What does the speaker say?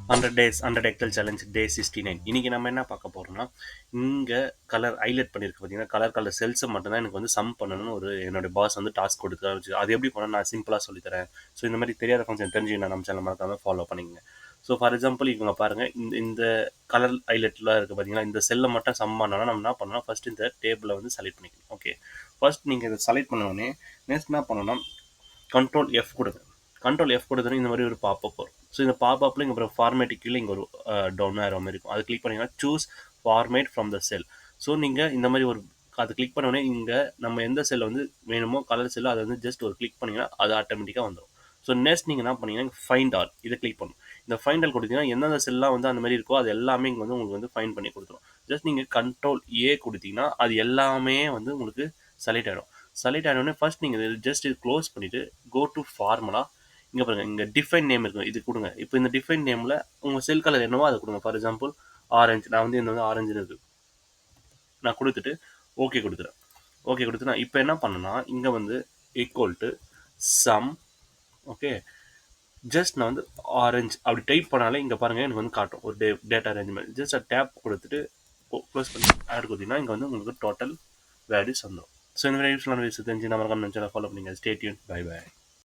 100 days 100 XL challenge டே 69. இன்னைக்கு நம்ம என்ன பார்க்க போறோம்னா, இங்கே கலர் ஹைலைட் பண்ணியிருக்கு பார்த்தீங்கன்னா, கலர் செல்ஸை மட்டும்தான் எனக்கு வந்து சம் பண்ணணும்னு ஒரு என்னோட பாஸ் வந்து டாஸ்க் கொடுத்துருக்காரு வச்சு, அது எப்படி பண்ணணும் நான் சிம்பிளாக சொல்லித்தரேன். ஸோ இந்த மாதிரி தெரியாத கொஞ்சம் தெரிஞ்சுக்கணும், நம்ம சேனல் மறக்காம ஃபாலோ பண்ணிக்கங்க. ஸோ ஃபார் எக்ஸாம்பிள் இவங்க பாருங்கள், இந்த இந்த கலர் ஹைலைட்லாம் இருக்குது பார்த்தீங்கன்னா, இந்த செல்லை மட்டும் சம் பண்ணோன்னா நம்ம என்ன பண்ணணும், ஃபஸ்ட் இந்த டேபிளை வந்து செலக்ட் பண்ணிக்கணும். ஓகே, ஃபர்ஸ்ட் நீங்கள் இதை செலக்ட் பண்ணோடனே நெக்ஸ்ட் என்ன பண்ணணும்னா கண்ட்ரோல் எஃப் கொடுங்க. கண்ட்ரோல் எஃப் கொடுத்தோன்னே இந்த மாதிரி ஒரு பாப்பப் வரும். ஸோ இந்த பாப்பப்பில் இங்கே அப்புறம் ஃபார்மேட்டு கீழே இங்கே ஒரு டவுன் ஆகிற மாதிரி இருக்கும். அது கிளிக் பண்ணிங்கன்னா choose format from the sell. So நீங்கள் இந்த மாதிரி ஒரு அது கிளிக் பண்ணோடனே இங்கே நம்ம எந்த செல் வந்து வேணுமோ கலர் செல்லோ அதை வந்து ஜஸ்ட் ஒரு கிளிக் பண்ணிங்கன்னா அது ஆட்டோமேட்டிக்காக வந்துடும். ஸோ நெக்ஸ்ட் நீங்கள் என்ன பண்ணீங்கன்னா ஃபைண்ட் ஆல் இதை கிளிக் பண்ணணும். இந்த ஃபைண்ட் ஆல் கொடுத்தீங்கன்னா எந்தெந்த செல்லாம் வந்து அந்த மாதிரி இருக்கோ அது எல்லாமே இங்கே வந்து உங்களுக்கு வந்து ஃபைண்ட் பண்ணி கொடுத்துரும். ஜஸ்ட் நீங்கள் கண்ட்ரோல் ஏ கொடுத்தீங்கன்னா அது எல்லாமே வந்து உங்களுக்கு செலக்ட் ஆகிடும். செலக்ட் ஆனோடனே ஃபர்ஸ்ட் நீங்கள் ஜஸ்ட் இது க்ளோஸ் பண்ணிவிட்டு கோ டு ஃபார்முலா. இங்கே பாருங்கள், இங்கே டிஃபைன் நேம் இருக்கும், இது கொடுங்க. இப்போ இந்த டிஃபைன் நேமில் உங்கள் செல் கலர் என்னவோ அதை கொடுங்க. ஃபார் எக்ஸாம்பிள் ஆரஞ்சு, நான் வந்து இந்த வந்து ஆரஞ்சுன்னு இருக்குது, நான் கொடுத்துட்டு ஓகே கொடுத்துறேன். ஓகே கொடுத்து நான் இப்போ என்ன பண்ணேன்னா இங்கே வந்து equal to sum. Okay, just நான் வந்து ஆரஞ்சு அப்படி டைப் பண்ணாலே இங்கே பாருங்கள் எனக்கு வந்து காட்டும் ஒரு டேட்டா அரேஞ்ச்மெண்ட். ஜஸ்ட் டேப் கொடுத்துட்டு க்ளோஸ் பண்ணி ஆட் கொடுத்தீங்கன்னா இங்கே வந்து உங்களுக்கு டோட்டல் வேல்யூஸ் வந்துடும். ஸோ இந்த மாதிரி யூஸ்ஃபுல்லான விஷயம் தெரிஞ்சு நம்ம சேனல் ஃபாலோ பண்ணிங்க. Stay tune. Bye by.